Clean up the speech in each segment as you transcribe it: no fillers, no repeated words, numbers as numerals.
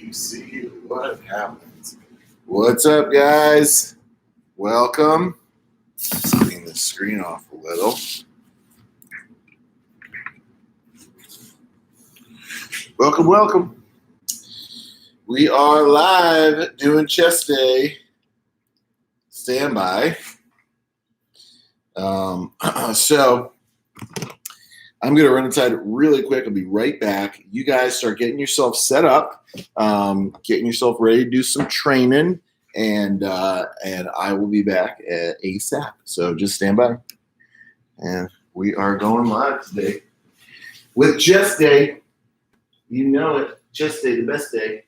you see what happens. What's up, guys? Welcome. Let's clean the screen off a little. Welcome. We are live doing chest day. Stand by. So I'm going to run inside really quick. I'll be right back. You guys start getting yourself set up, getting yourself ready to do some training, and I will be back at ASAP. So just stand by. And we are going live today with Chest Day. You know it. Chest Day, the best day.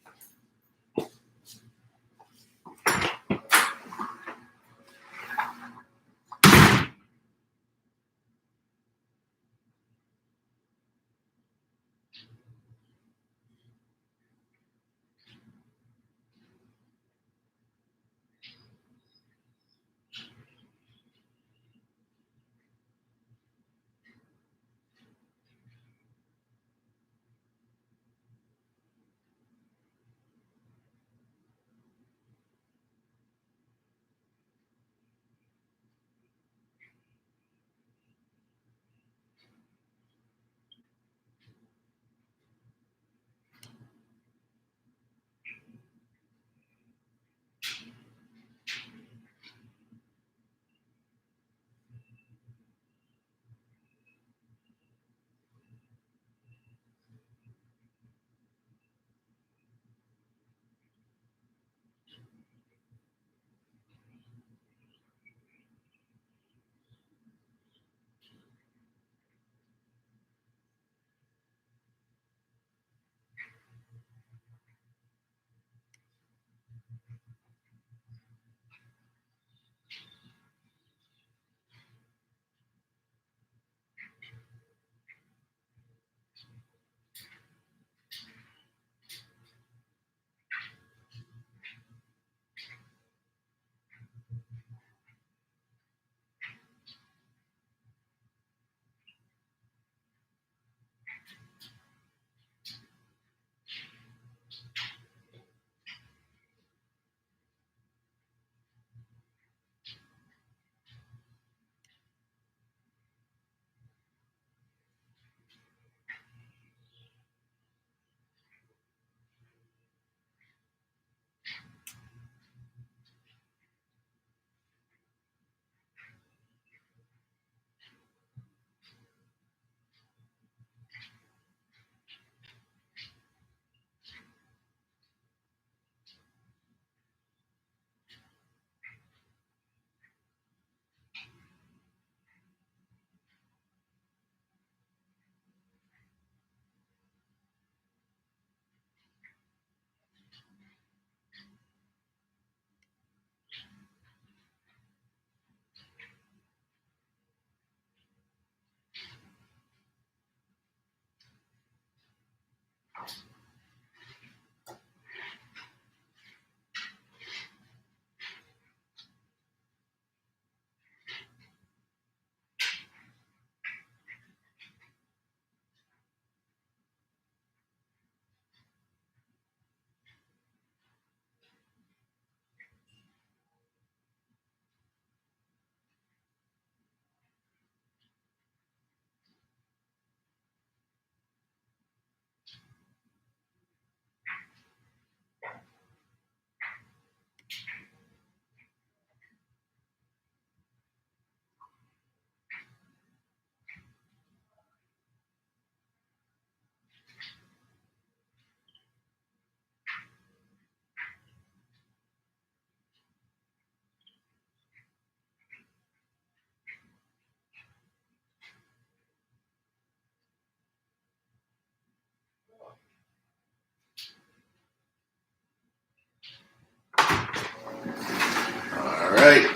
All right.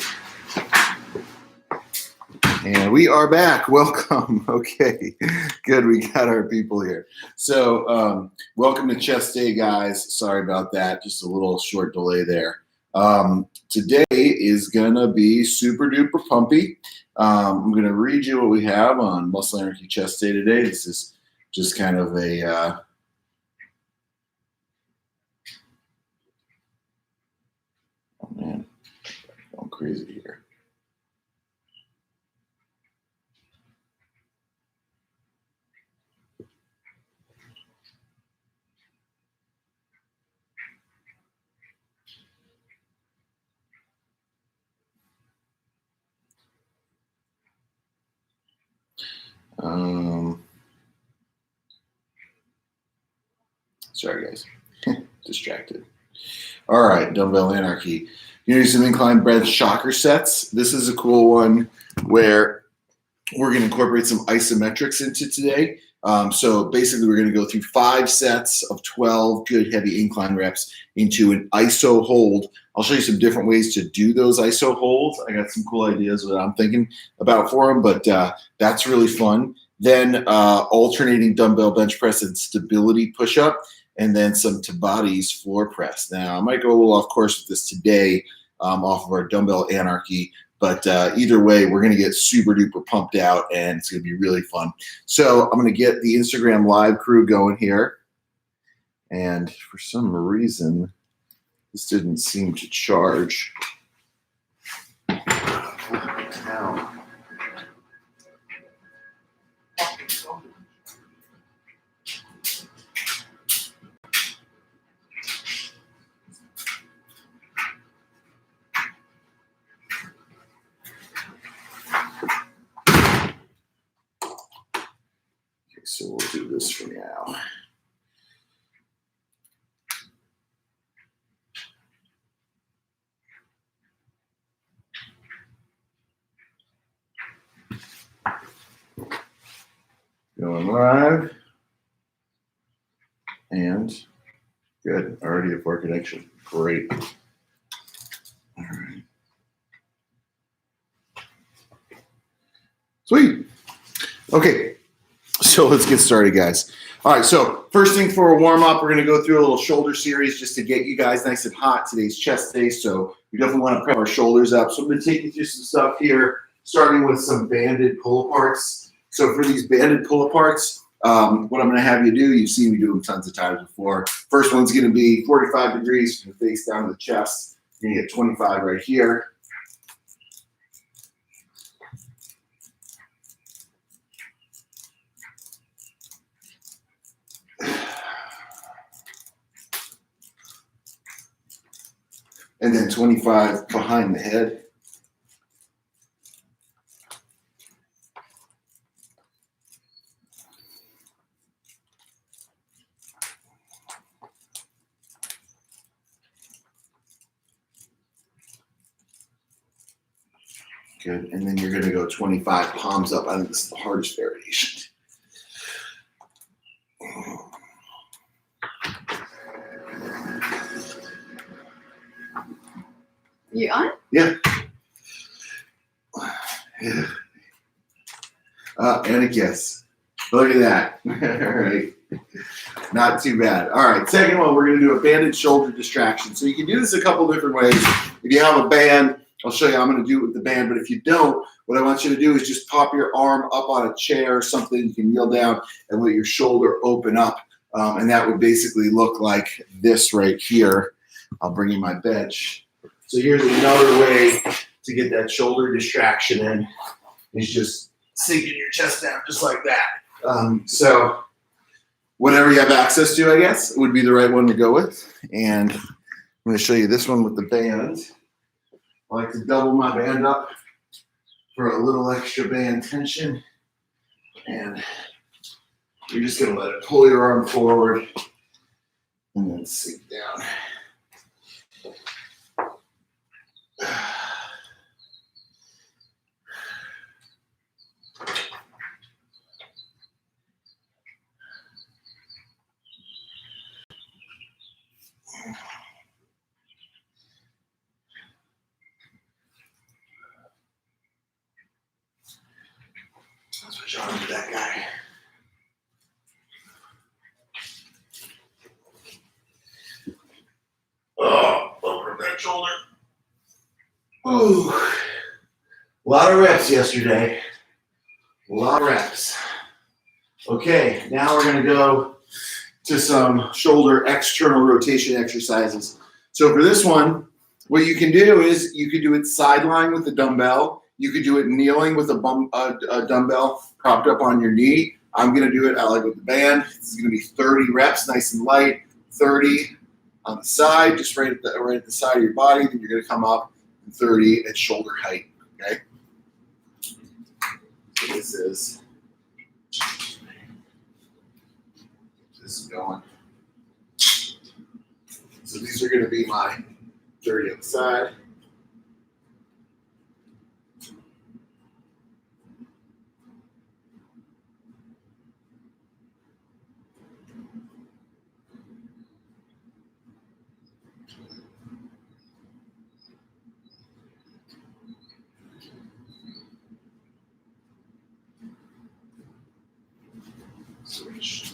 And we are back. Welcome. Okay, good. We got our people here. So welcome to Chest Day, guys. Sorry about that. Just a little short delay there. Today is going to be super duper pumpy. I'm going to read you what we have on Muscle Anarchy Chest Day today. This is just kind of a Man, going crazy here. Sorry, guys. Distracted. All right, Dumbbell Anarchy. You're going to do some incline breath shocker sets. This is a cool one where we're going to incorporate some isometrics into today. So basically, we're going to go through 5 sets of 12 good heavy incline reps into an iso hold. I'll show you some different ways to do those iso holds. I got some cool ideas that I'm thinking about for them, but that's really fun. Then alternating dumbbell bench press and stability push-up, and then some Tabates floor press. Now, I might go a little off course with this today off of our Dumbbell Anarchy, but either way, we're going to get super duper pumped out, and it's going to be really fun. So I'm going to get the Instagram live crew going here. And for some reason, this didn't seem to charge. Now. So we'll do this for now. Going live. And good. Already a poor connection. Great. All right. Sweet. Okay. So let's get started, guys. All right, so first thing for a warm-up, we're going to go through a little shoulder series just to get you guys nice and hot. Today's chest day, so we definitely want to prep our shoulders up. So I'm going to take you through some stuff here, starting with some banded pull-aparts. So for these banded pull-aparts, what I'm going to have you do, you've seen me do them tons of times before. First one's going to be 45 degrees from the face down to the chest. You're going to get 25 right here. And then 25 behind the head. Good. And then you're going to go 25 palms up. I think this is the hardest variation. You on? Yeah. Yeah. And a kiss. Look at that. All right. Not too bad. All right. Second one, we're going to do a banded shoulder distraction. So you can do this a couple different ways. If you have a band, I'll show you how I'm going to do it with the band. But if you don't, what I want you to do is just pop your arm up on a chair or something. You can kneel down and let your shoulder open up. And that would basically look like this right here. I'll bring you my bench. So here's another way to get that shoulder distraction in, is just sinking your chest down just like that. So whatever you have access to, I guess, would be the right one to go with. And I'm going to show you this one with the band. I like to double my band up for a little extra band tension. And you're just going to let it pull your arm forward and then sink down. Let's switch on to that guy. Oh, over that shoulder. Ooh. A lot of reps yesterday. A lot of reps. Okay, now we're going to go to some shoulder external rotation exercises. So for this one, What you can do is you could do it sideline with a dumbbell. You could do it kneeling with a dumbbell propped up on your knee. I'm going to do it like with the band. It's going to be 30 reps, nice and light. 30 on the side, just right at the side of your body. Then you're going to come up and 30 at shoulder height. Okay. So this is going. So these are going to be my 30 on the side. Switch.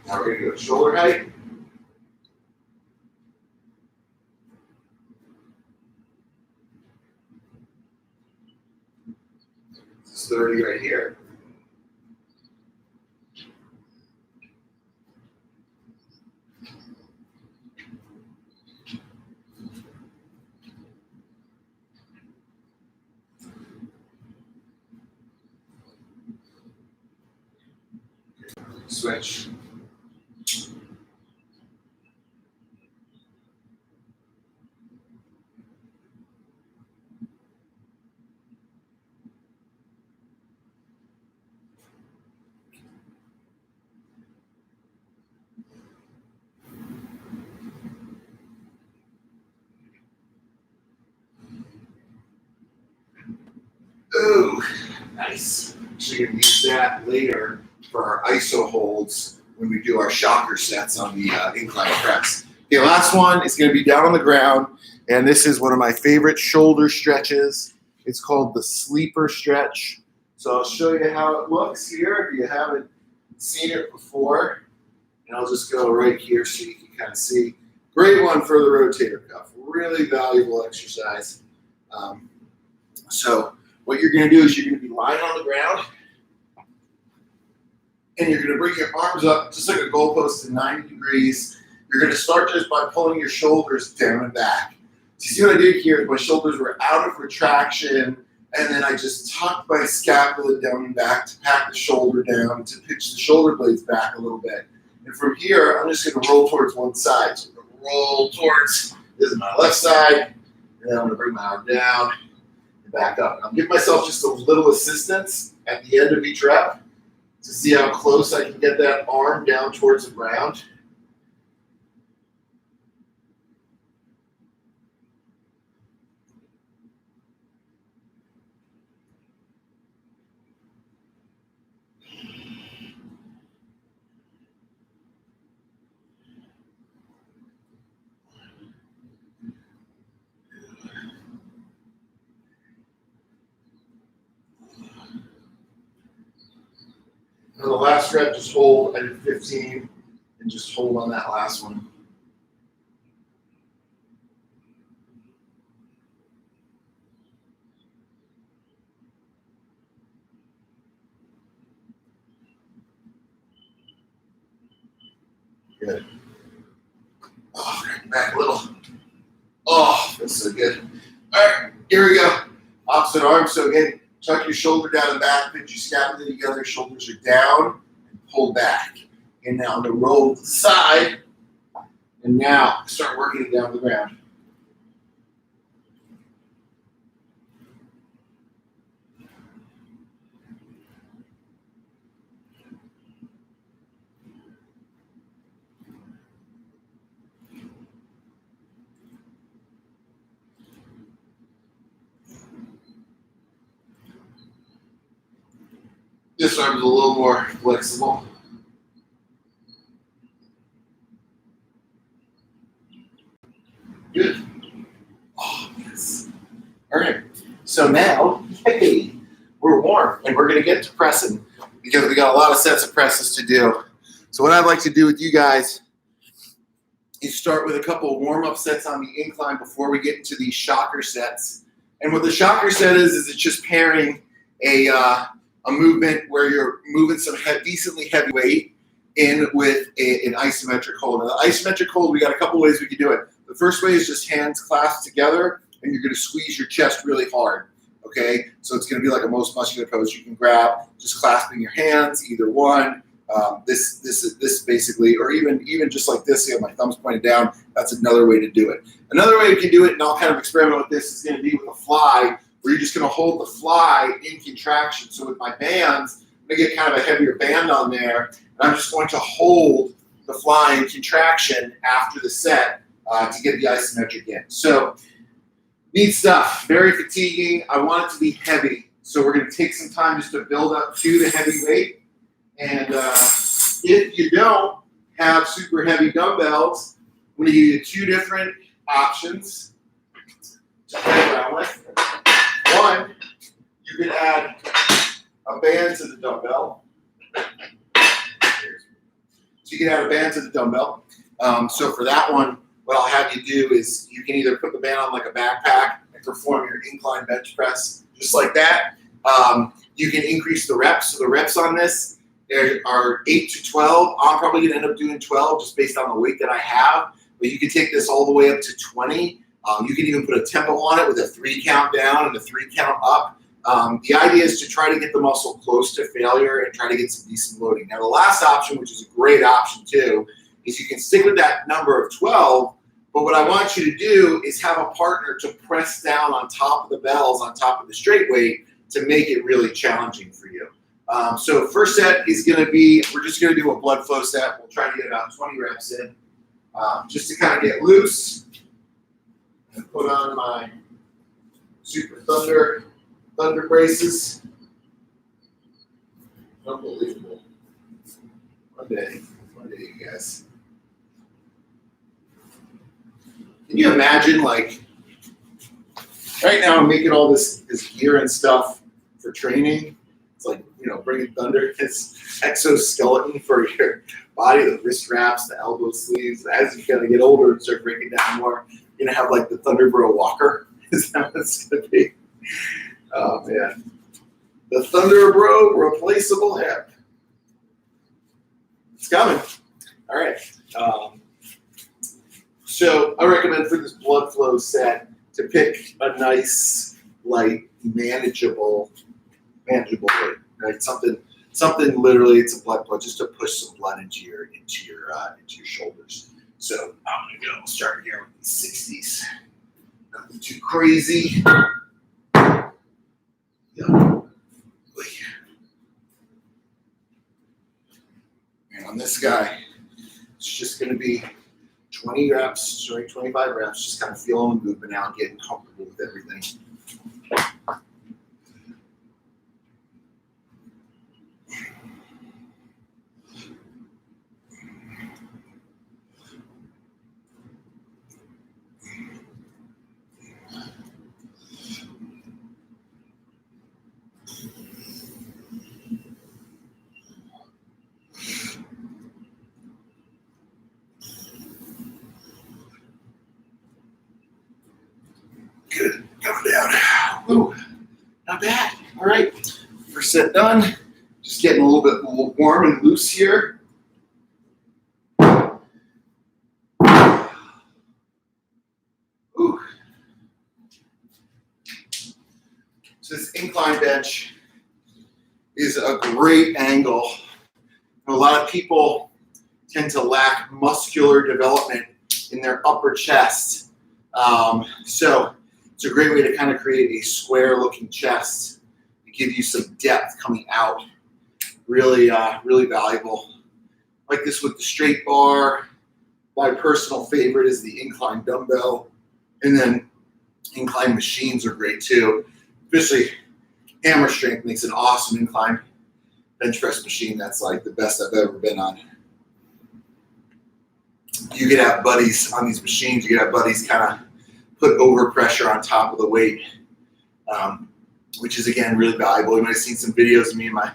Now we're going to go shoulder height. This is 30 right here. Switch. Ooh, nice. So you're going to use that later for our iso holds when we do our shocker sets on the incline press. Okay, last one is going to be down on the ground, and this is one of my favorite shoulder stretches. It's called the sleeper stretch. So I'll show you how it looks here if you haven't seen it before. And I'll just go right here so you can kind of see. Great one for the rotator cuff. Really valuable exercise. So what you're going to do is you're going to be lying on the ground, and you're going to bring your arms up just like a goalpost to 90 degrees. You're going to start just by pulling your shoulders down and back. So you see what I did here? My shoulders were out of retraction, and then I just tucked my scapula down and back to pack the shoulder down, to pitch the shoulder blades back a little bit. And from here, I'm just going to roll towards one side. So I'm going to roll towards, this is my left side, and then I'm going to bring my arm down and back up. I'll give myself just a little assistance at the end of each rep to see how close I can get that arm down towards the ground. And the last rep, just hold. I did 15, and just hold on that last one. Good. Oh, back a little. Oh, that's so good. All right, here we go. Opposite arm. So again, tuck your shoulder down and back, pinch your scapula together, shoulders are down, and pull back. And now I'm going to roll to the side, and now start working it down the ground. This arm is a little more flexible. Good. Oh, yes. All right. So now, hey, we're warm, and we're going to get to pressing. because we got a lot of sets of presses to do. So what I'd like to do with you guys is start with a couple of warm-up sets on the incline before we get into these shocker sets. And what the shocker set is it's just pairing a movement where you're moving some decently heavy weight in with an isometric hold. Now, the isometric hold, we got a couple ways we can do it. The first way is just hands clasped together, and you're going to squeeze your chest really hard. Okay, so it's going to be like a most muscular pose. You can grab just clasping your hands, either one. This basically, or even just like this. See how my thumb's pointed down? That's another way to do it. Another way you can do it, and I'll kind of experiment with this, is going to be with a fly, where you're just going to hold the fly in contraction. So with my bands, I'm going to get kind of a heavier band on there, and I'm just going to hold the fly in contraction after the set to get the isometric in. So neat stuff. Very fatiguing. I want it to be heavy, so we're going to take some time just to build up to the heavy weight. And if you don't have super heavy dumbbells, I'm going to give you two different options to play around with. One, you can add a band to the dumbbell. So you can add a band to the dumbbell. So for that one, what I'll have you do is you can either put the band on like a backpack and perform your incline bench press just like that. You can increase the reps. So the reps on this, there are 8 to 12. I'm probably going to end up doing 12 just based on the weight that I have. But you can take this all the way up to 20. You can even put a tempo on it with a 3 count down and a 3 count up. The idea is to try to get the muscle close to failure and try to get some decent loading. Now, the last option, which is a great option too, is you can stick with that number of 12. But what I want you to do is have a partner to press down on top of the bells, on top of the straight weight, to make it really challenging for you. So first set is going to be, we're just going to do a blood flow set. We'll try to get about 20 reps in, just to kind of get loose and put on my Super Thunder braces. Unbelievable. One day, you guys. Can you imagine, like, right now I'm making all this gear and stuff for training. It's like, you know, bringing Thunder, it's exoskeleton for your body, the wrist wraps, the elbow sleeves. As you kind of get older and start breaking down more, you're going to have like the Thunderbro walker. Is that what it's going to be? Oh, man. The Thunderbro replaceable hip. It's coming. All right. So I recommend for this blood flow set to pick a nice, light, manageable weight, right? Something literally, it's a blood flow, just to push some blood into your shoulders. So I'm gonna go start here with the 60s. Nothing too crazy. And on this guy, it's just gonna be 20 reps, 25 reps, just kind of feeling the movement out, getting comfortable with everything. Good, coming down. Ooh, not bad. All right, first set done. Just getting a little bit warm and loose here. Ooh. So this incline bench is a great angle. A lot of people tend to lack muscular development in their upper chest. So it's a great way to kind of create a square looking chest to give you some depth coming out. Really, really valuable. Like this with the straight bar. My personal favorite is the incline dumbbell. And then incline machines are great too. Especially Hammer Strength makes an awesome incline bench press machine. That's like the best I've ever been on. You could have buddies on these machines. You could have buddies kind of put overpressure on top of the weight, which is, again, really valuable. You might have seen some videos of me and my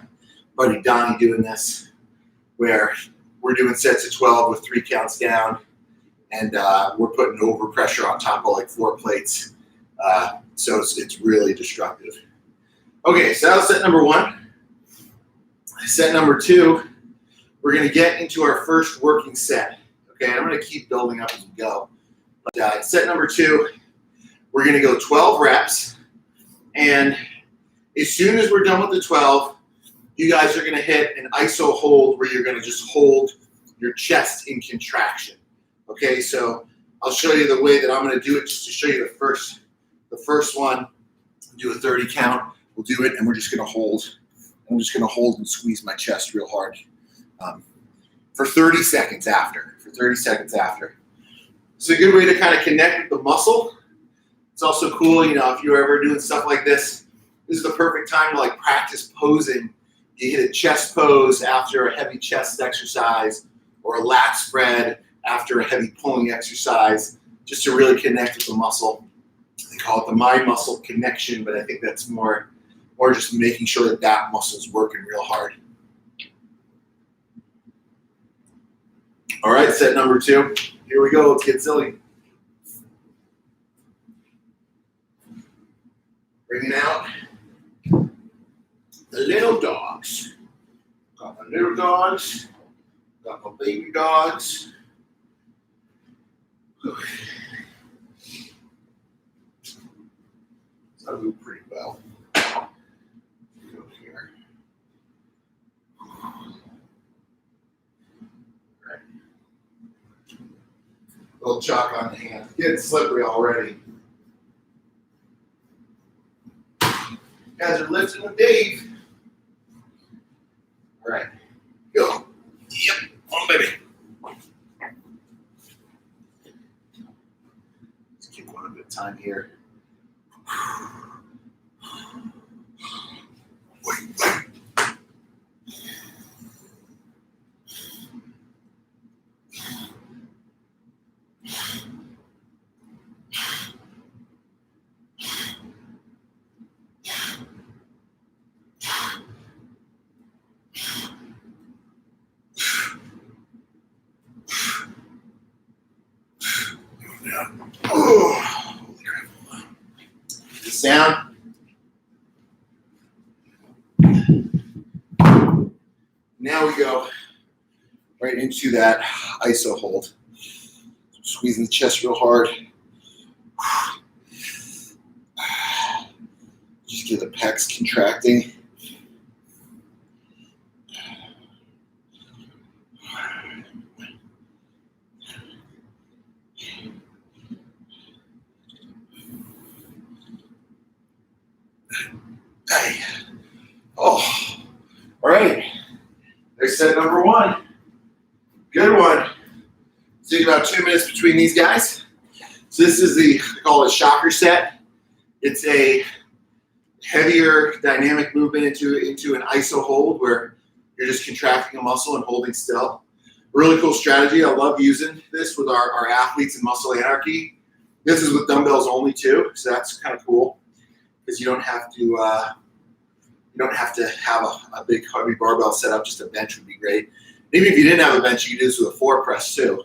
buddy Donnie doing this, where we're doing sets of 12 with 3 counts down, and we're putting overpressure on top of like 4 plates. So it's really destructive. Okay, so that was set number 1. Set number 2, we're going to get into our first working set. Okay, I'm going to keep building up as we go. But set number 2, we're going to go 12 reps. And as soon as we're done with the 12, you guys are going to hit an iso hold where you're going to just hold your chest in contraction. Okay, so I'll show you the way that I'm going to do it just to show you the first one. Do a 30 count. We'll do it, and we're just going to hold. I'm just going to hold and squeeze my chest real hard for 30 seconds after. It's a good way to kind of connect with the muscle. It's also cool, you know, if you're ever doing stuff like this, this is the perfect time to like practice posing. You hit a chest pose after a heavy chest exercise, or a lat spread after a heavy pulling exercise, just to really connect with the muscle. They call it the mind-muscle connection, but I think that's more just making sure that that muscle's working real hard. All right, set number 2. Here we go. Let's get silly. Bringing out the little dogs. Got my little dogs. Got my baby dogs. That'll do pretty well. Go here. Right. A little chalk on the hand. Getting slippery already. Guys are lifting with Dave. All right. Go. Yep. On, baby. Let's keep one at a time here. Oh, holy crap. The sound. Now we go right into that iso hold. Squeezing the chest real hard. Just get the pecs contracting. Hey. Oh, all right. There's set number 1. Good one. Take about 2 minutes between these guys. So this is I call it a shocker set. It's a heavier dynamic movement into an iso hold where you're just contracting a muscle and holding still. Really cool strategy. I love using this with our athletes in Muscle Anarchy. This is with dumbbells only too, so that's kind of cool because you don't have to have a big heavy barbell set up. Just a bench would be great. Even if you didn't have a bench, you could do this with a floor press too.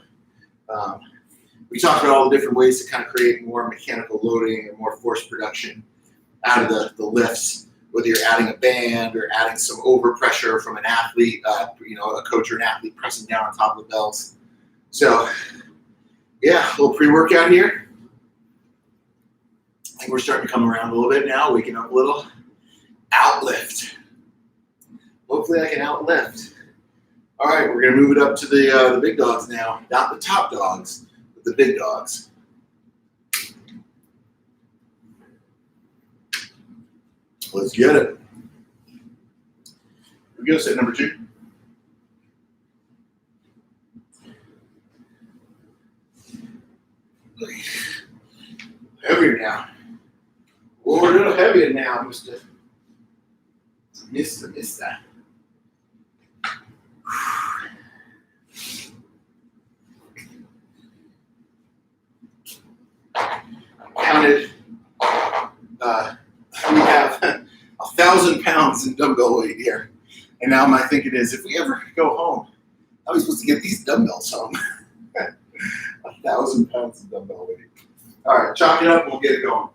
We talked about all the different ways to kind of create more mechanical loading and more force production out of the lifts, whether you're adding a band or adding some overpressure from an athlete, a coach or an athlete pressing down on top of the bells. So, yeah, a little pre-workout here. I think we're starting to come around a little bit now, waking up a little. Outlift. Hopefully I can outlift. All right, we're going to move it up to the big dogs now. Not the top dogs, but the big dogs. Let's get it. Here we go, set number 2. Heavier now. Well, we're a little heavier now, Mr. Counted. We have 1,000 pounds in dumbbell weight here. And now my thinking is, if we ever go home, how are we supposed to get these dumbbells home? 1,000 pounds of dumbbell weight. All right, chalk it up and we'll get it going.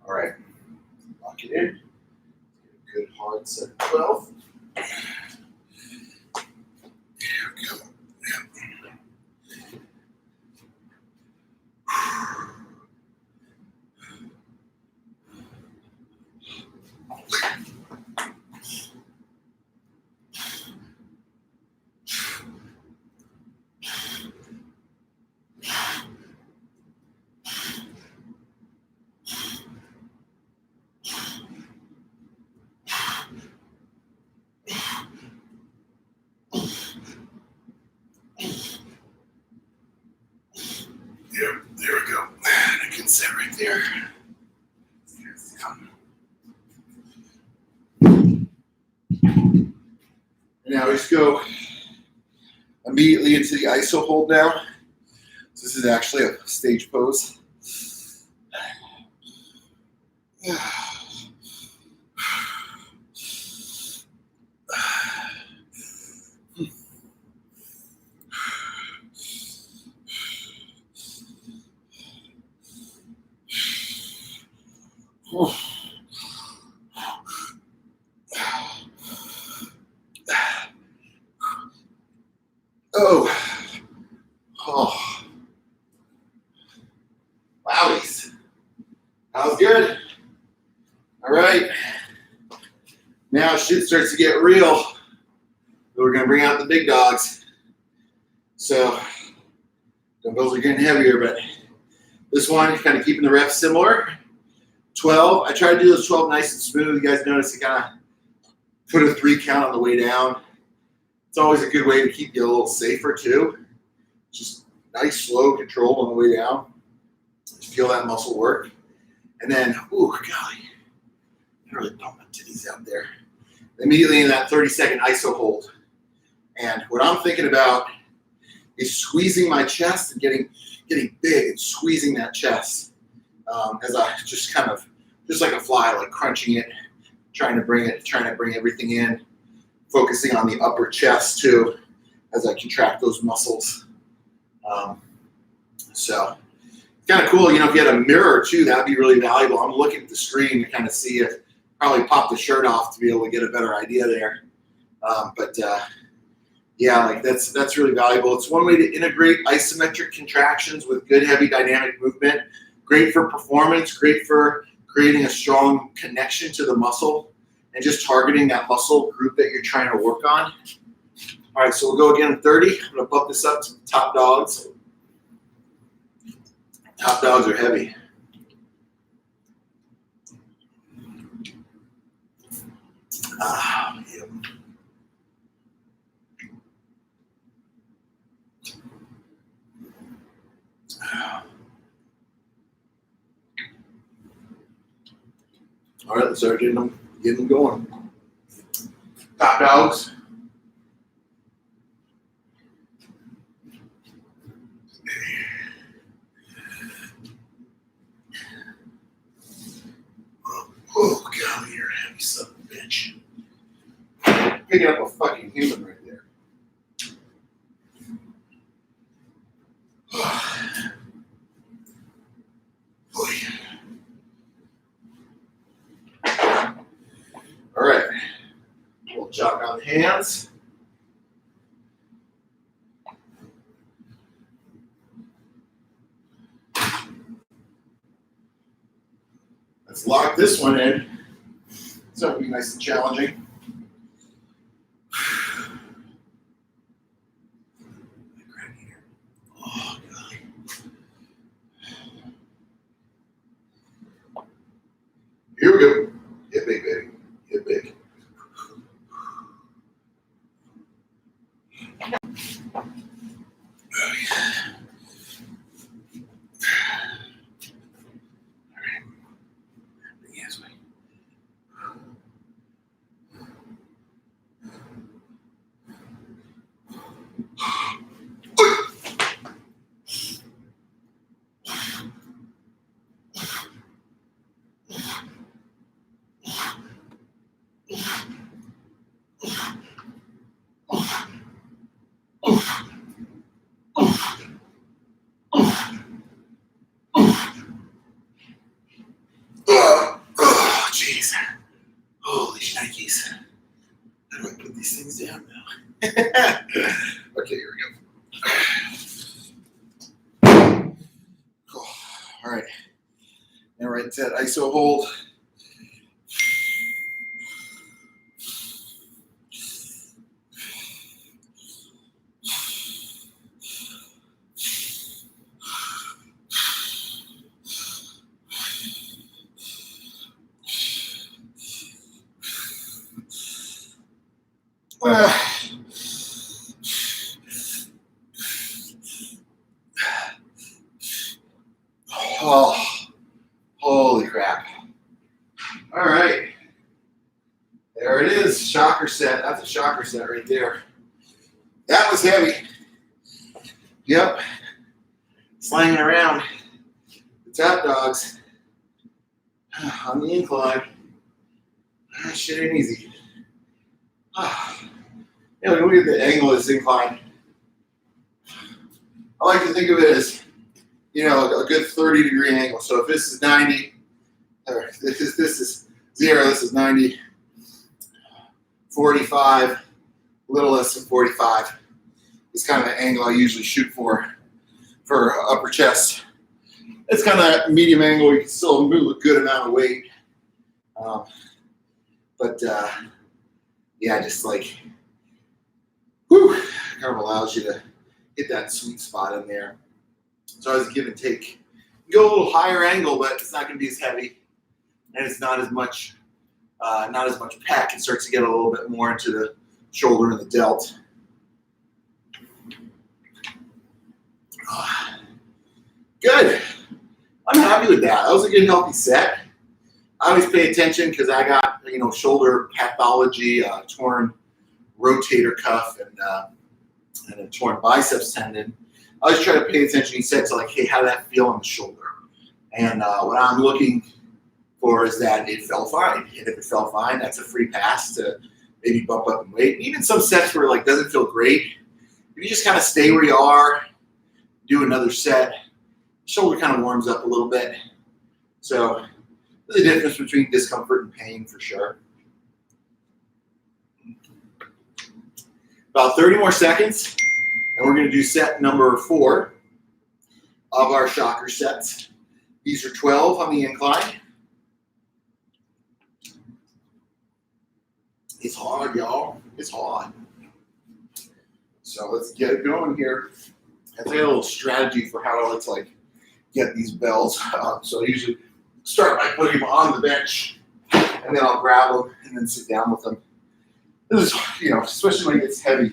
All right, lock it in. Good hard set of 12. There we go. There we go. I can sit right there. Now we just go immediately into the iso hold now. So this is actually a stage pose. Oh. Wowies. That was good. All right. Now shit starts to get real. We're going to bring out the big dogs. So dumbbells are getting heavier, but this one, kind of keeping the reps similar. 12. I try to do those 12 nice and smooth. You guys notice I kind of put a 3 count on the way down. It's always a good way to keep you a little safer too. Just nice, slow control on the way down. Just feel that muscle work. And then, ooh, golly, I really pump my titties out there. Immediately in that 30-second iso hold. And what I'm thinking about is squeezing my chest and getting big and squeezing that chest as I just kind of, just like a fly, like crunching it, trying to bring everything in, focusing on the upper chest too as I contract those muscles. So it's kind of cool, you know, if you had a mirror too, that'd be really valuable. I'm looking at the screen to kind of see it. Probably pop the shirt off to be able to get a better idea there. Yeah, like that's really valuable. It's one way to integrate isometric contractions with good heavy dynamic movement. Great for performance, great for creating a strong connection to the muscle and just targeting that muscle group that you're trying to work on. All right, so we'll go again 30. I'm gonna bump this up to top dogs. Top dogs are heavy. Yep. All right, let's start getting them going. Top dogs. Oh, God, you're a heavy son of a bitch. Picking up a fucking human right there. All right. We'll jog on the hands. Let's lock this one in. So it'll be nice and challenging. Oh, God. Here we go. Get big, baby. Get big. Oh, yeah. All right. Yes, wait. Oh, jeez. Holy shnikes. How do I put these things down now? Okay, here we go. Cool. All right. Now right into that iso hold. Oh, holy crap. All right. There it is. Shocker set. That's a shocker set right there. That was heavy. Yep. Slanging around. The top dogs on the incline. Shit ain't easy. Yeah, look at the angle of this incline. I like to think of it as, a good 30-degree angle. So if this is 90, or this is 0, this is 90, 45, a little less than 45. It's kind of the angle I usually shoot for upper chest. It's kind of that medium angle where you can still move a good amount of weight. Yeah, just like, whew, kind of allows you to hit that sweet spot in there. So I was give and take. You go a little higher angle, but it's not going to be as heavy, and it's not as much pack. It starts to get a little bit more into the shoulder and the delt. Good. I'm happy with that. That was a good, healthy set. I always pay attention because I got, shoulder pathology, torn rotator cuff, and a torn biceps tendon. I always try to pay attention. He said to hey, how did that feel on the shoulder? And what I'm looking for is that it felt fine. And if it felt fine, that's a free pass to maybe bump up in weight. Even some sets where it doesn't feel great, if you just kind of stay where you are, do another set, shoulder kind of warms up a little bit. So there's a difference between discomfort and pain for sure. About 30 more seconds, and we're going to do set number 4 of our shocker sets. These are 12 on the incline. It's hard, y'all. It's hard. So let's get it going here. I got a little strategy for how to get these bells. So I usually start by putting them on the bench, and then I'll grab them and then sit down with them. This is, especially when it gets heavy,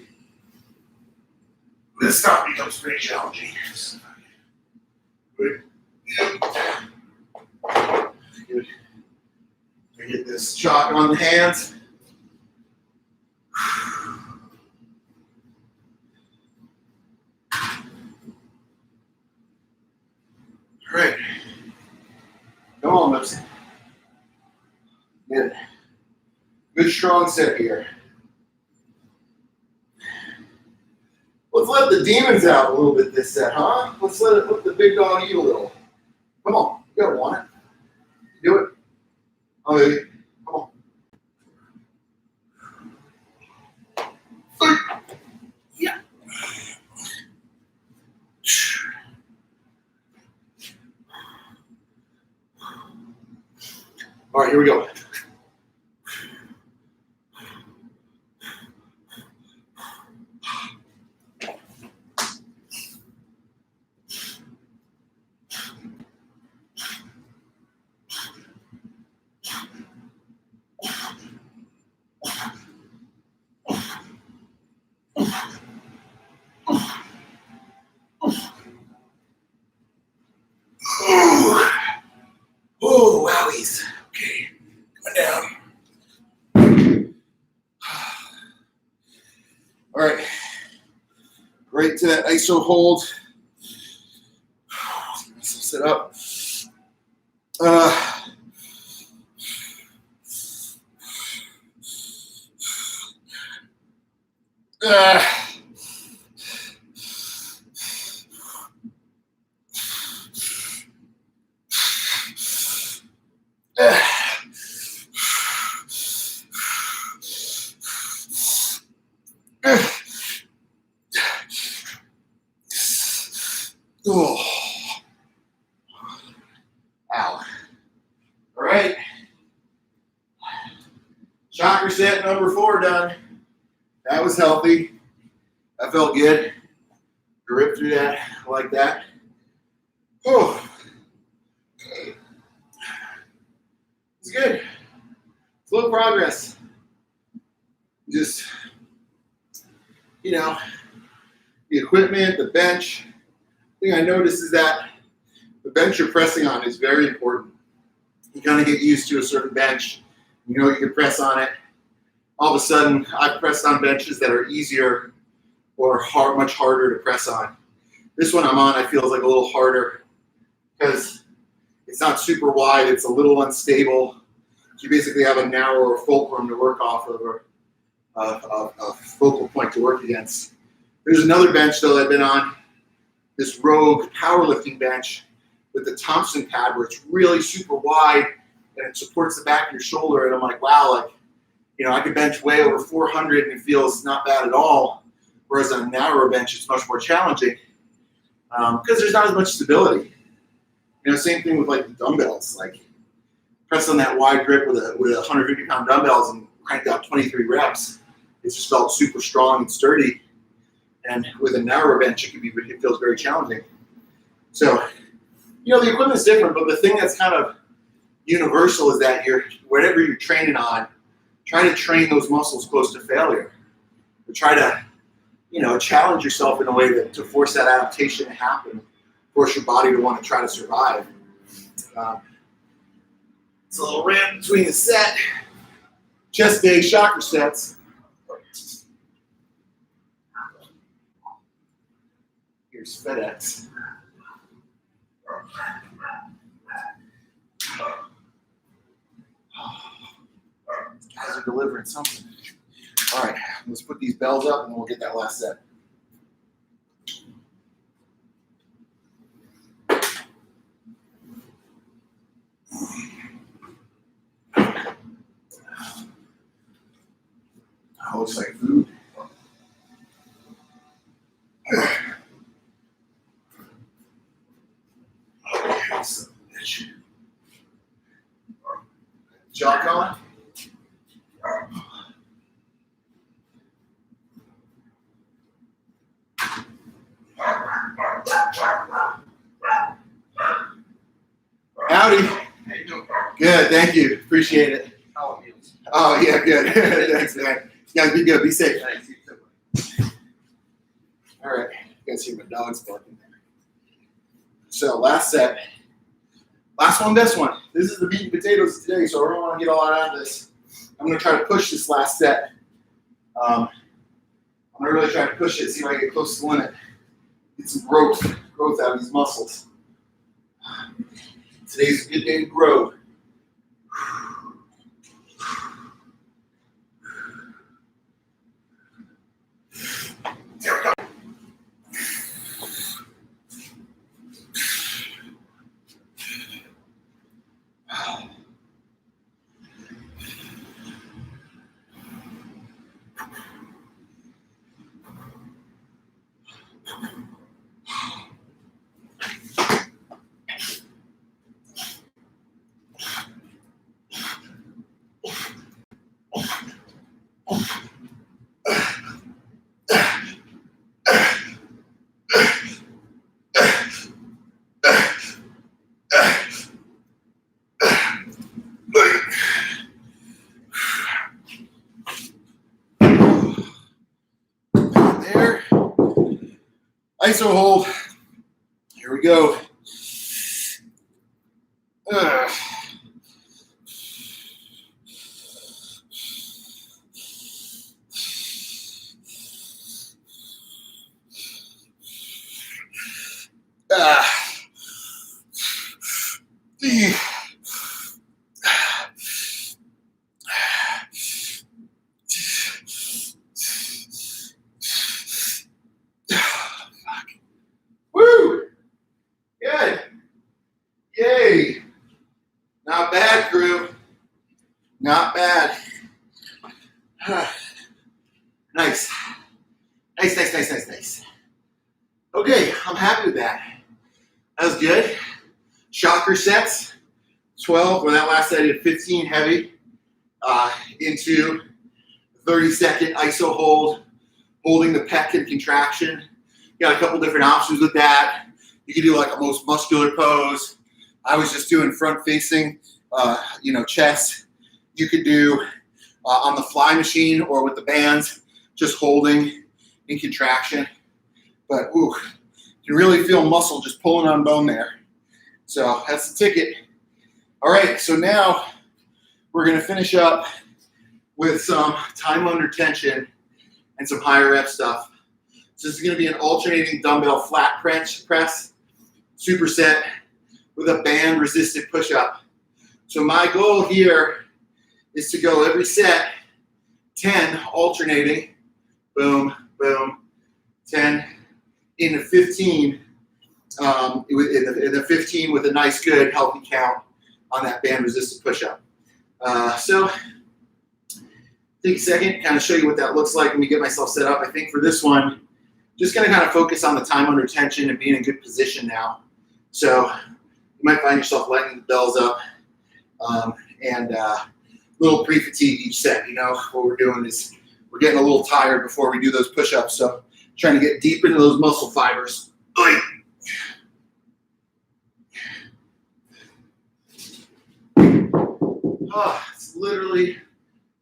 this stuff becomes pretty challenging. Good. Good. Get this shot on the hands. All right. Come on, Lips. Good. Good strong set here. Let's let the demons out a little bit this set, huh? Let's let the big dog eat a little. Come on, you gotta want it. Do it. Oh, baby. Come on. Yeah. All right, here we go. Oh, wowies. Okay, coming down. All right, right to that iso hold. Sit up. Oh. Ow. All right. Chakra set number 4 done. That was healthy. That felt good. To rip through that like that. Oh. It's good. Slow progress. Just, you know, the equipment, the bench. The thing I noticed is that the bench you're pressing on is very important. You kind of get used to a certain bench. You know you can press on it. All of a sudden, I've pressed on benches that are easier or much harder to press on. This one I'm on, I feel is like a little harder because it's not super wide. It's a little unstable. You basically have a narrower fulcrum to work off of, or a focal point to work against. There's another bench though that I've been on, this Rogue powerlifting bench with the Thompson pad where it's really super wide and it supports the back of your shoulder. And I'm like, wow, like, you know, I could bench way over 400 and it feels not bad at all. Whereas on a narrower bench, it's much more challenging because there's not as much stability. You know, same thing with like the dumbbells. Like press on that wide grip with 150-pound dumbbells and cranked out 23 reps. It just felt super strong and sturdy. And with a narrower bench, it feels very challenging. So, you know, the equipment's different, but the thing that's kind of universal is that whatever you're training on, try to train those muscles close to failure. Or try to, you know, challenge yourself in a way to force that adaptation to happen, force your body to want to try to survive. It's a little ramp between the set. Chest day, chakra sets. Here's FedEx. Guys are delivering something. All right, let's put these bells up and we'll get that last set. Oh, looks like food. Jaw going? Howdy. Good, thank you. Appreciate it. Oh, yeah, good. Thanks, man. You guys be good. Be safe. All right. You guys hear my dogs barking there. So, last set. Last one, this one. This is the meat and potatoes today, so I don't want to get all out of this. I'm going to try to push this last set. I'm going to really try to push it, see if I can get close to the limit. Get some growth out of these muscles. Today's a good day to grow. Here we go. There. ISO hold. Here we go. Not bad. Nice. Nice, nice, nice, nice, nice. Okay, I'm happy with that. That was good. Shocker sets, 12, or that last set I did 15 heavy into 30-second iso hold, holding the pec in contraction. You got a couple different options with that. You can do like a most muscular pose. I was just doing front facing, chest. You could do on the fly machine or with the bands, just holding in contraction. But ooh, you can really feel muscle just pulling on bone there. So that's the ticket. All right, so now we're gonna finish up with some time under tension and some higher rep stuff. So this is gonna be an alternating dumbbell flat press, superset with a band resisted push-up. So my goal here is to go every set, 10 alternating, boom, boom, 10 into 15, in the 15 with a nice, good, healthy count on that band resisted push-up. So take a second, kind of show you what that looks like. Let me get myself set up. I think for this one, just gonna kind of focus on the time under tension and being in good position now. So you might find yourself lighting the bells up and a little pre-fatigue each set. You know, what we're doing is we're getting a little tired before we do those push-ups. So trying to get deep into those muscle fibers. Oh, it's literally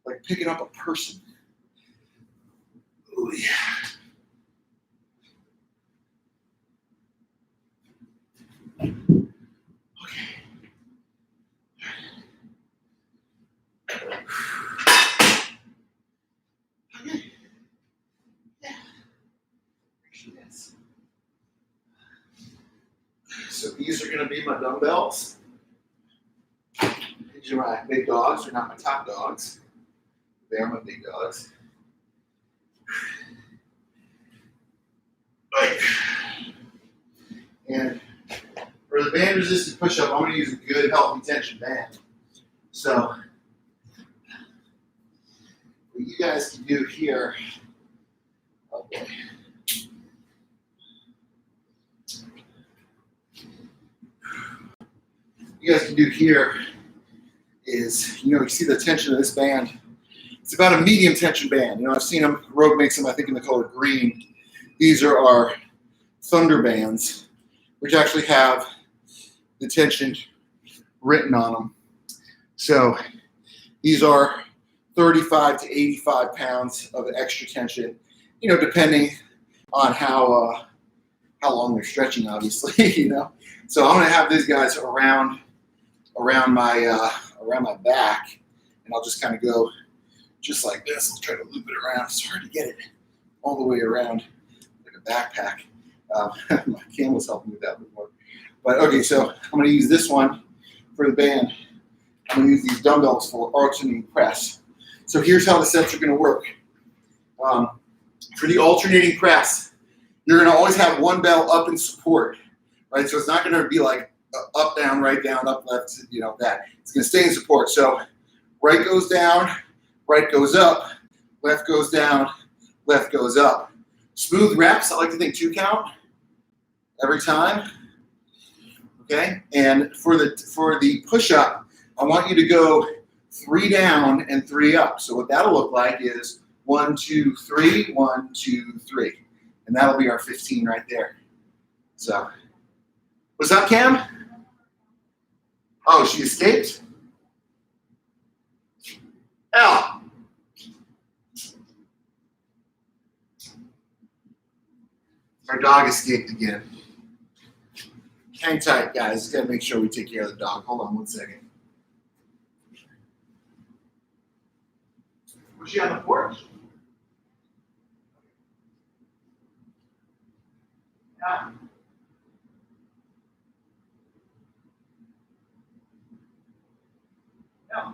like picking up a person. Oh, yeah. So these are going to be my dumbbells. These are my big dogs. They're not my top dogs. They are my big dogs. And for the band resisted push-up, I'm going to use a good healthy tension band. So what you guys can do here, okay. You guys can do here is, you see the tension of this band. It's about a medium tension band. I've seen them, Rogue makes them, I think, in the color green. These are our Thunder bands, which actually have the tension written on them. So these are 35 to 85 pounds of extra tension, depending on how long they're stretching, obviously, So I'm going to have these guys around my back, and I'll just kind of go just like this. I'll try to loop it around. It's hard to get it all the way around like a backpack. My cam was helping with that before. But okay, so I'm going to use this one for the band. I'm going to use these dumbbells for alternating press. So here's how the sets are going to work. For the alternating press, you're going to always have one bell up in support, right? So it's not going to be like up, down, right, down, up, left, that. It's going to stay in support. So right goes down, right goes up, left goes down, left goes up. Smooth reps, I like to think 2 count every time. Okay, and for the push-up, I want you to go 3 down and 3 up. So what that'll look like is 1, 2, 3, 1, 2, 3. And that'll be our 15 right there. So, what's up, Cam? Oh, she escaped? L. Our dog escaped again. Hang tight, guys. Got to make sure we take care of the dog. Hold on 1 second. Was she on the porch? Yeah. Yeah.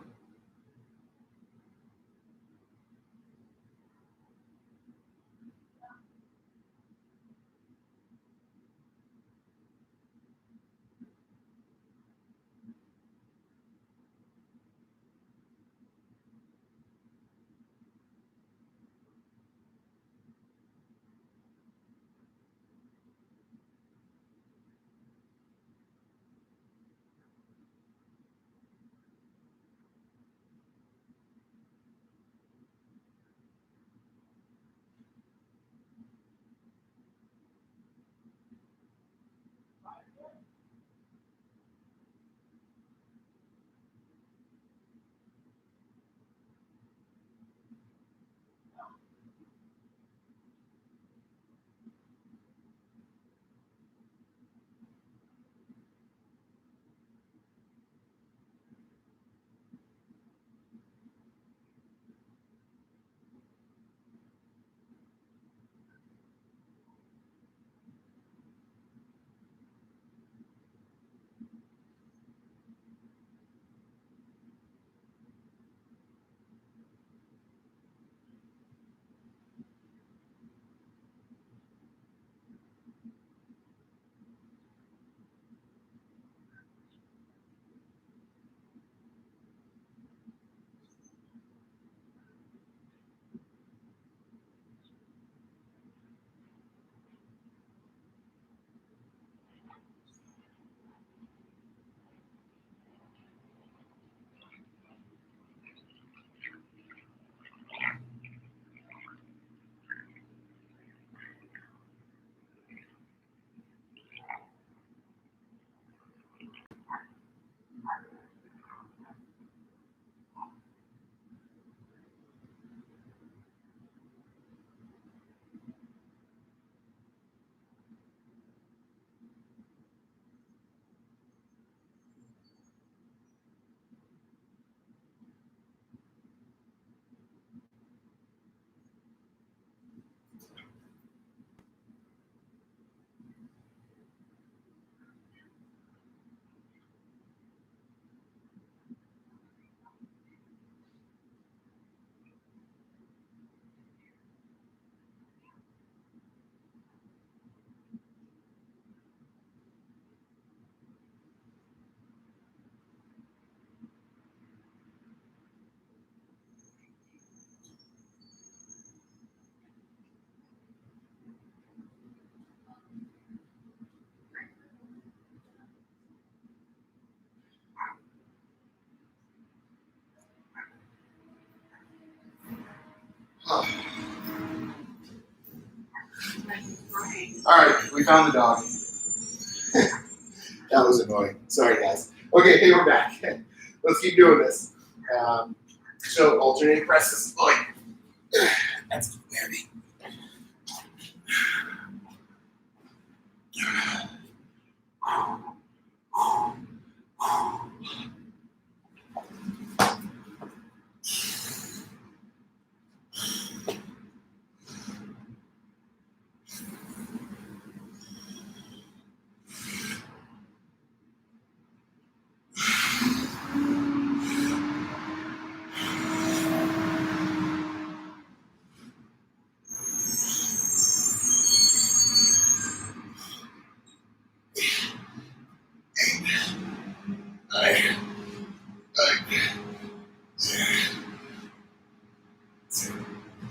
All right, we found the dog. That was annoying. Sorry, guys. Okay, hey, we're back. Let's keep doing this. So alternating presses. Oh, that's heavy.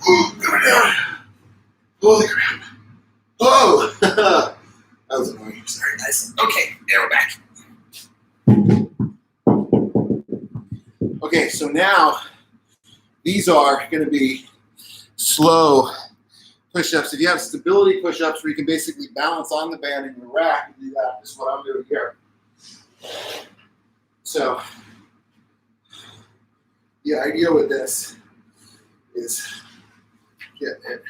Ooh, coming down. Holy crap. Oh, that was annoying. Sorry, guys. Okay, yeah, we're back. Okay, so now these are going to be slow push-ups. If you have stability push-ups where you can basically balance on the band in your rack and do that, this is what I'm doing here. So the idea with this is get it.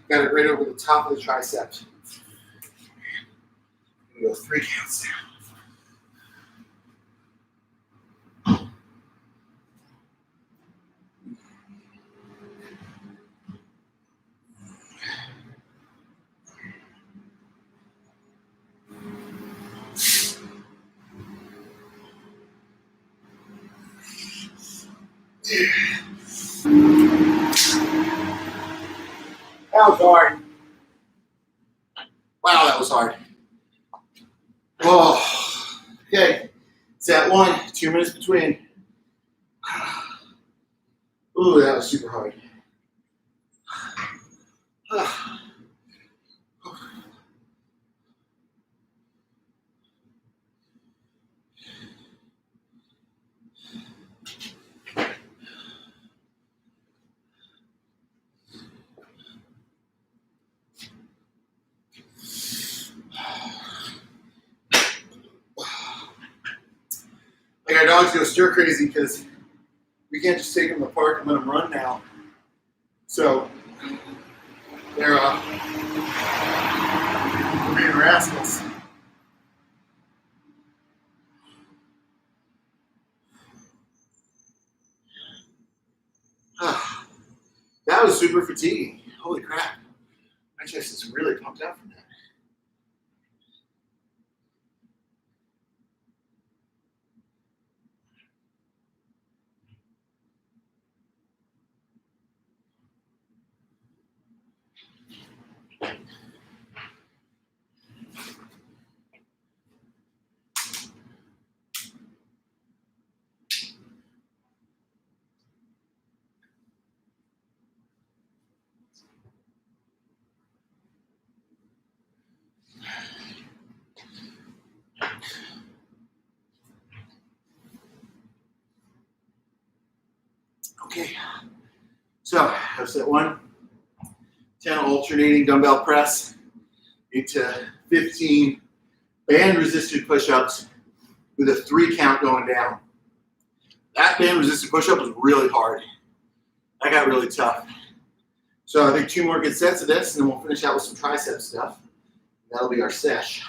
Got it right over the top of the tricep. We go 3 counts down. That was hard. Wow, that was hard. Oh, okay. Set 1, 2 minutes between. Ooh, that was super hard. Like our dogs go stir crazy because we can't just take them apart and let them run now. So they're being rascals. That was super fatiguing. Holy crap. My chest is really pumped out from that. Okay. So I've set 1, 10 alternating dumbbell press into 15 band resisted push-ups with a 3 count going down. That band resisted push-up was really hard. That got really tough. So I think 2 more good sets of this, and then we'll finish out with some tricep stuff. That'll be our sesh.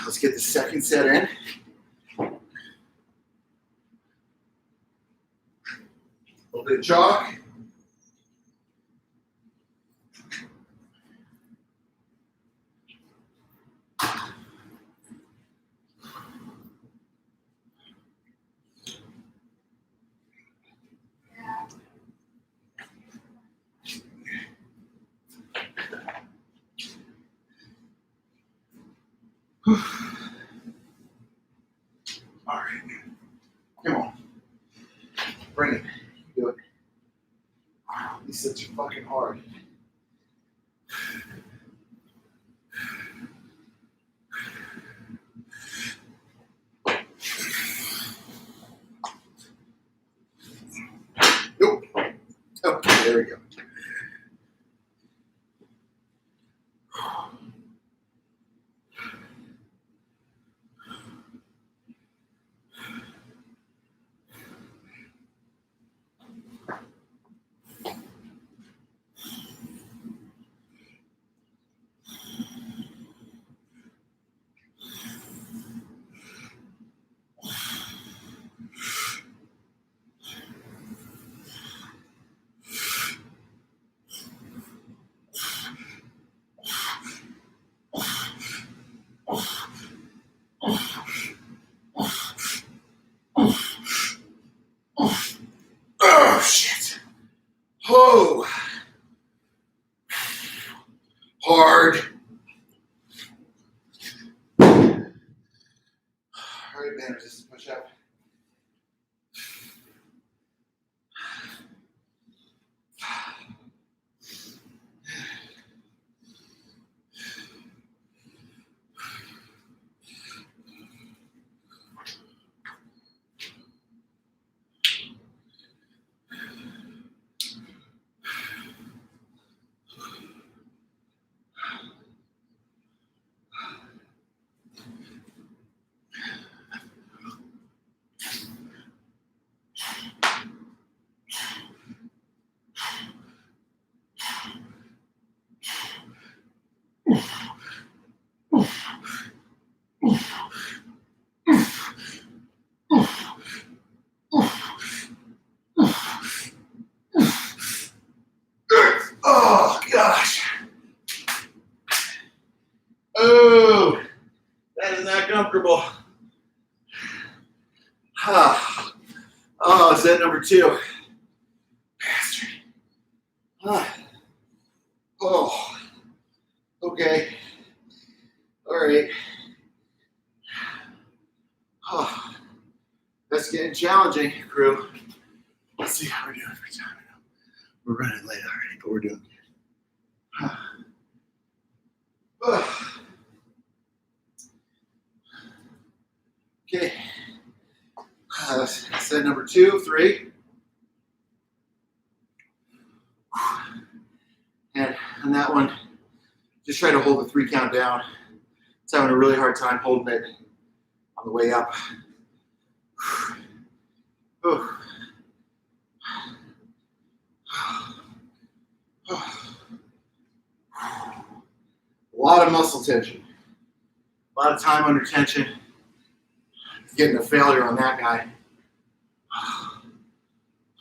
Let's get the second set in. A little bit of jog. All right. Come on. Bring it. Do it. Wow, these sets are fucking hard. There we go. Oh, shit. Oh. Hard. All right, man, just push up. Oh, gosh. Oh, that is not comfortable. Oh, set number 2. Bastard. Oh, okay. All right. Oh, that's getting challenging, crew. Let's see how we're doing for time. We're running late already, but we're doing good. Okay. Set number 2, 3. And on that one, just try to hold the 3 count down. It's having a really hard time holding it on the way up. Oh. A lot of muscle tension. A lot of time under tension. Getting a failure on that guy.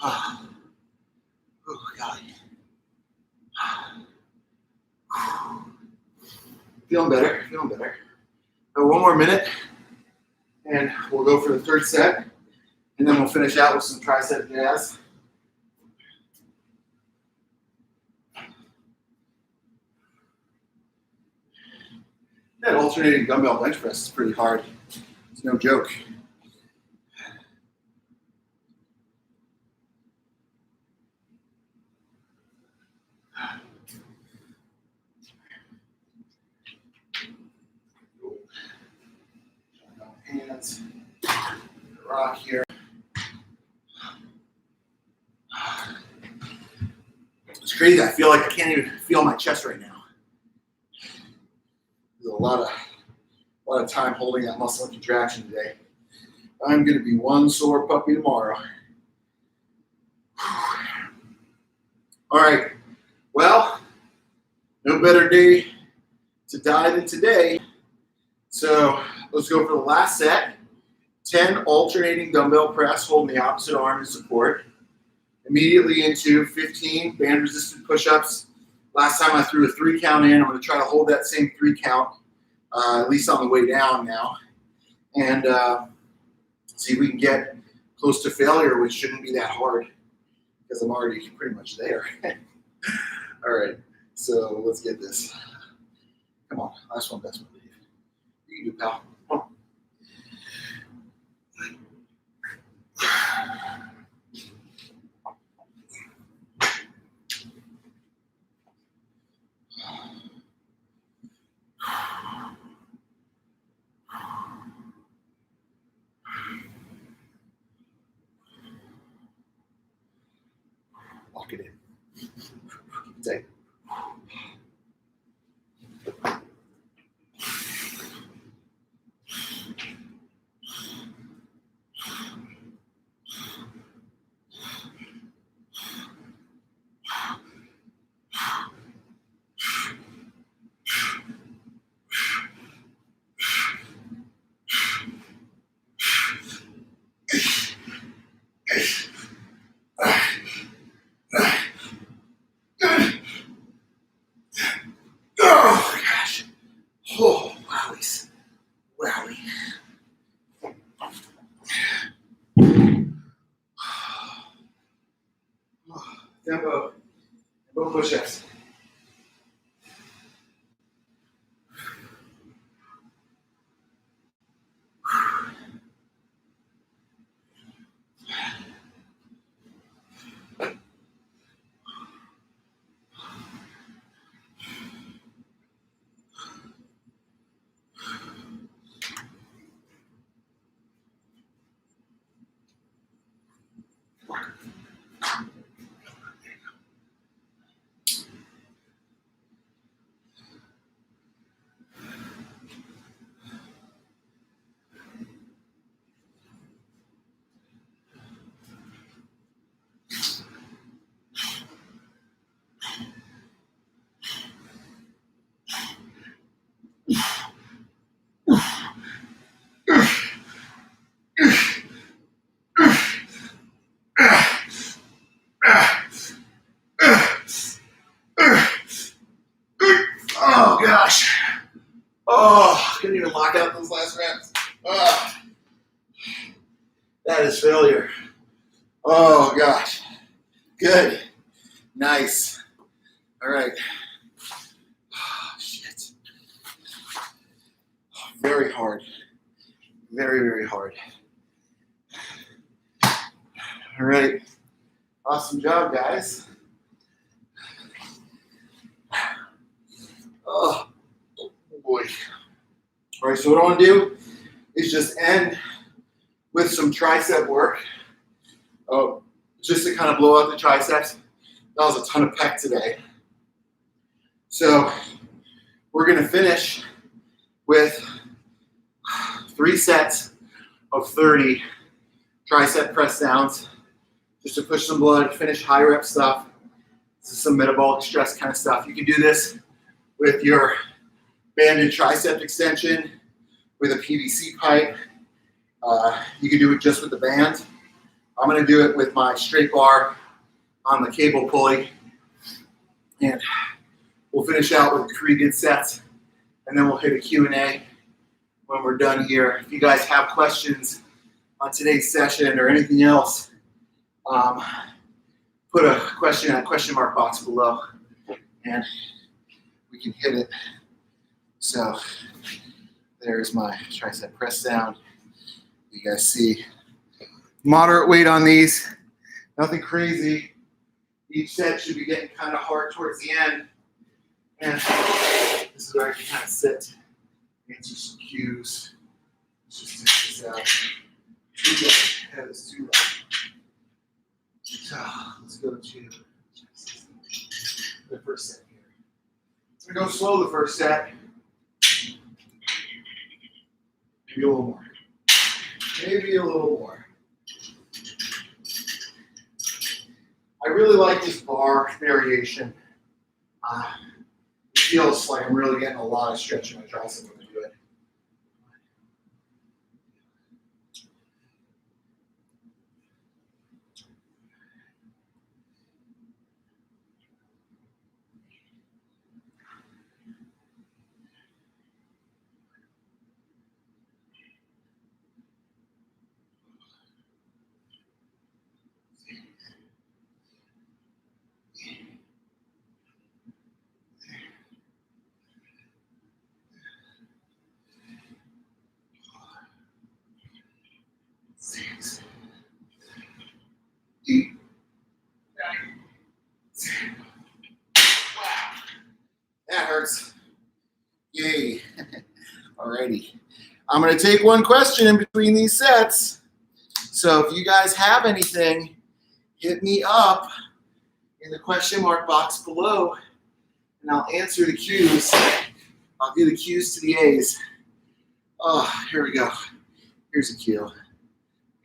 Oh, God. Feeling better, feeling better. One more minute, and we'll go for the 3rd set, and then we'll finish out with some tricep jazz. That alternating dumbbell bench press is pretty hard. It's no joke. Hands, rock here. It's crazy. I feel like I can't even feel my chest right now. There's a lot of time holding that muscle in contraction today. I'm going to be one sore puppy tomorrow. All right. Well, no better day to die than today. So let's go for the last set. 10 alternating dumbbell press, holding the opposite arm in support. Immediately into 15 band resistant push-ups. Last time I threw a 3 count in. I'm going to try to hold that same 3 count, at least on the way down now. And see if we can get close to failure, which shouldn't be that hard because I'm already pretty much there. All right, so let's get this. Come on, last one, best one. You can do it, pal. Come on. Lock it in. tight. Oh, gosh. Oh, wowies. Wowie. Tempo push-ups. Oh, gosh. Oh, couldn't even lock out those last reps. Oh, that is failure. Oh, gosh. Good. Nice. All right. Oh, shit. Very hard. Very, very hard. All right. Awesome job, guys. Oh, boy. All right, so what I want to do is just end with some tricep work. Oh, just to kind of blow out the triceps. That was a ton of pec today. So we're going to finish with 3 sets of 30 tricep press downs just to push some blood, finish high rep stuff. This is some metabolic stress kind of stuff. You can do this with your banded tricep extension, with a PVC pipe. You can do it just with the band. I'm going to do it with my straight bar on the cable pulley. And we'll finish out with 3 good sets. And then we'll hit a Q&A when we're done here. If you guys have questions on today's session or anything else, put a question in that question mark box below. And we can hit it. So there's my tricep press down. You guys see moderate weight on these, nothing crazy. Each set should be getting kind of hard towards the end. And this is where I can kind of sit, answer some cues. Let's just take this out. Head is too low. So let's go to the first set here. We're going to go slow the first set. Maybe a little more. Maybe a little more. I really like this bar variation. It feels like I'm really getting a lot of stretch in my tricep when I do it. That hurts. Yay. Alrighty. I'm going to take one question in between these sets. So if you guys have anything, hit me up in the question mark box below, and I'll answer the Q's. I'll do the Q's to the A's. Oh, here we go. Here's a Q.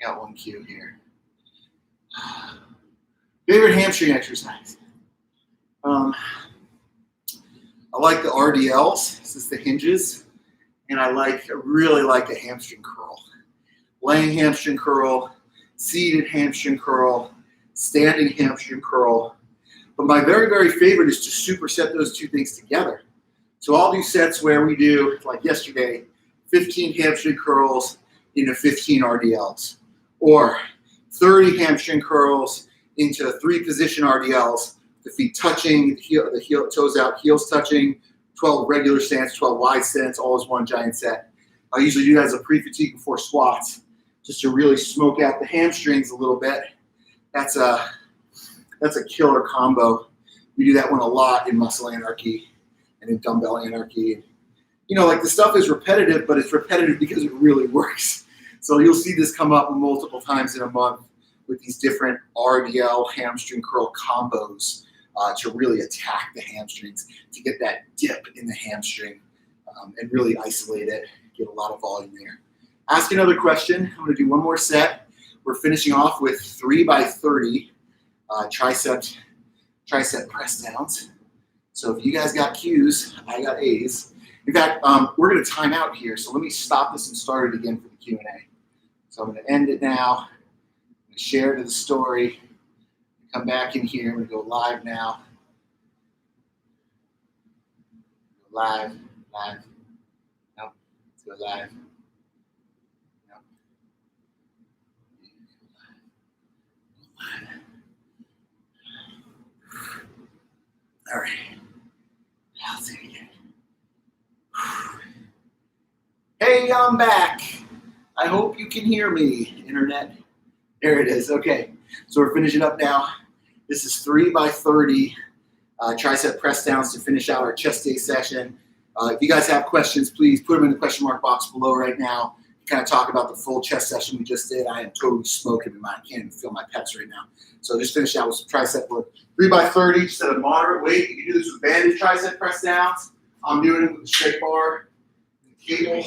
Got one Q here. Favorite hamstring exercise? I like the RDLs. This is the hinges. And I really like the hamstring curl. Laying hamstring curl, seated hamstring curl, standing hamstring curl. But my very, very favorite is to superset those two things together. So I'll do sets where we do, like yesterday, 15 hamstring curls into 15 RDLs. Or 30 hamstring curls into 3 position RDLs, the feet touching, the heel, toes out, heels touching, 12 regular stance, 12 wide stance, all as one giant set. I usually do that as a pre-fatigue before squats, just to really smoke out the hamstrings a little bit. That's a killer combo. We do that one a lot in Muscle Anarchy and in Dumbbell Anarchy. You know, like the stuff is repetitive, but it's repetitive because it really works. So you'll see this come up multiple times in a month with these different RDL hamstring curl combos to really attack the hamstrings, to get that dip in the hamstring and really isolate it, get a lot of volume there. Ask another question. I'm going to do one more set. We're finishing off with 3 by 30 tricep press downs. So if you guys got Q's, I got A's. In fact, we're going to time out here. So let me stop this and start it again for the Q&A. So I'm going to end it now. I'm going to share to the story. Come back in here. I'm going to go live now. Live. No, let's go live. No. All right. I'll say it again. Hey, I'm back. I hope you can hear me, internet. There it is. Okay. So we're finishing up now. This is 3 by 30 tricep press downs to finish out our chest day session. If you guys have questions, please put them in the question mark box below right now. Kind of talk about the full chest session we just did. I am totally smoking in my, I can't even feel my pecs right now. So just finish out with some tricep work. 3 by 30, just at a moderate weight. You can do this with banded tricep press downs. I'm doing it with the straight bar and the cable.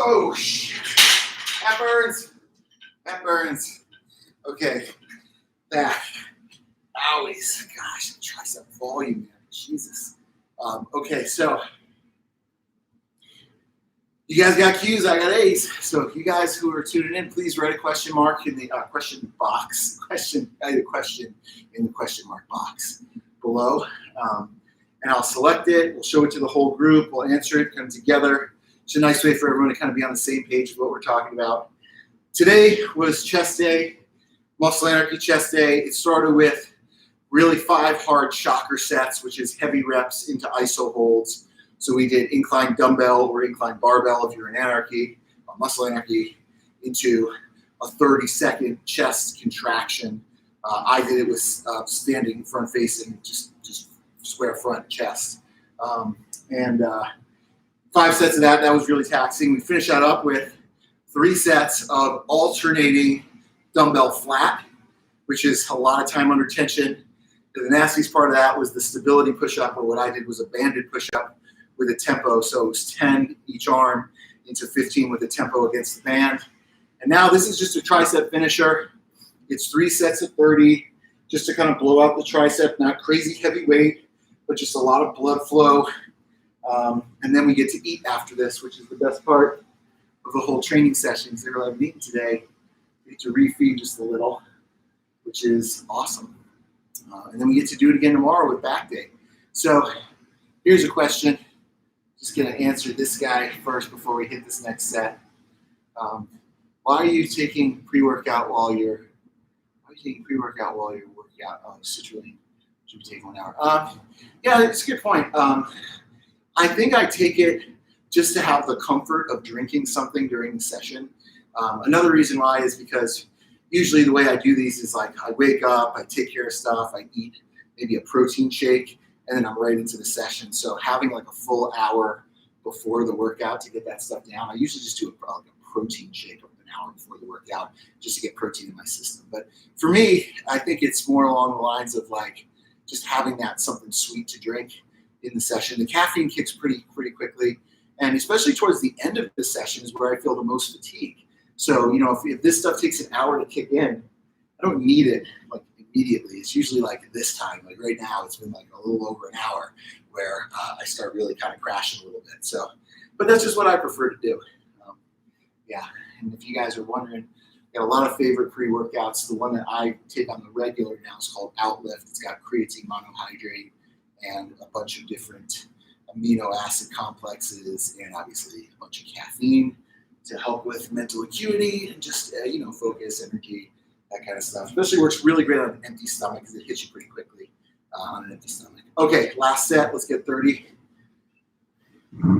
Oh shit! That burns. That burns. Okay, back. Owies. Gosh, tricep volume there. Jesus. Okay, so you guys got Q's, I got A's. So you guys who are tuning in, please write a question mark in the question box. Write a question in the question mark box below. And I'll select it. We'll show it to the whole group. We'll answer it, come together. It's a nice way for everyone to kind of be on the same page of what we're talking about. Today was chest day, Muscle Anarchy chest day. It started with really 5 hard shocker sets, which is heavy reps into iso holds. So we did incline dumbbell or incline barbell if you're in Anarchy, or Muscle Anarchy, into a 30-second chest contraction. I did it with standing front facing, just square front chest. 5 sets of that. That was really taxing. We finished that up with 3 sets of alternating dumbbell flat, which is a lot of time under tension. The nastiest part of that was the stability push-up, or what I did was a banded push-up with a tempo. So it was 10 each arm into 15 with a tempo against the band. And now this is just a tricep finisher. It's 3 sets of 30, just to kind of blow out the tricep, not crazy heavy weight, but just a lot of blood flow. And then we get to eat after this, which is the best part of the whole training session. Zero I've eaten today. We get to refeed just a little, which is awesome. And then we get to do it again tomorrow with back day. So here's a question. Just going to answer this guy first before we hit this next set. Why are you taking pre-workout while you're working out? Oh, citrulline should be taking 1 hour. Yeah, it's a good point. I think I take it just to have the comfort of drinking something during the session. Another reason why is because usually the way I do these is like I wake up, I take care of stuff, I eat maybe a protein shake, and then I'm right into the session. So having like a full hour before the workout to get that stuff down, I usually just do a protein shake of an hour before the workout just to get protein in my system. But for me, I think it's more along the lines of like just having that something sweet to drink in the session. The caffeine kicks pretty quickly, and especially towards the end of the session is where I feel the most fatigue. So, if this stuff takes an hour to kick in, I don't need it like immediately. It's usually like this time, like right now, it's been like a little over an hour where I start really kind of crashing a little bit. So, but that's just what I prefer to do. Yeah, and if you guys are wondering, I got a lot of favorite pre-workouts. The one that I take on the regular now is called Outlift. It's got creatine monohydrate and a bunch of different amino acid complexes and obviously a bunch of caffeine to help with mental acuity and just, focus, energy, that kind of stuff. Especially works really great on an empty stomach because it hits you pretty quickly on an empty stomach. Okay, last set. Let's get 30. All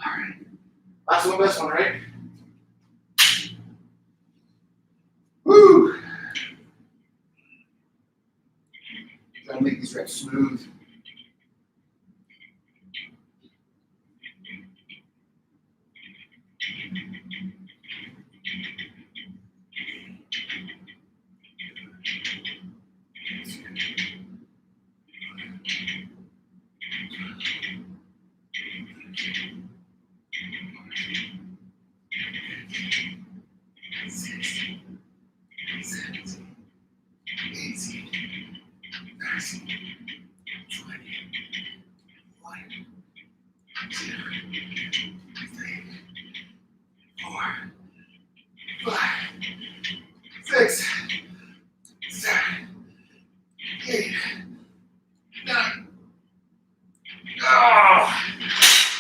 right. Last one, best one, right? Woo! Trying to make these reps smooth.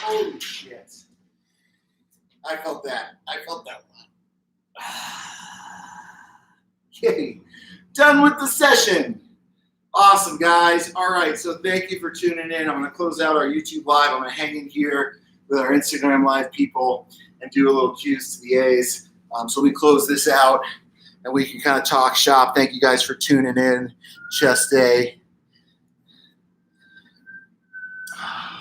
Holy shit. I felt that one. Okay, done with the session. Awesome, guys. All right, so thank you for tuning in. I'm going to close out our YouTube Live. I'm going to hang in here with our Instagram Live people and do a little Q's to the A's. So we close this out and we can kind of talk shop. Thank you guys for tuning in. Chest day.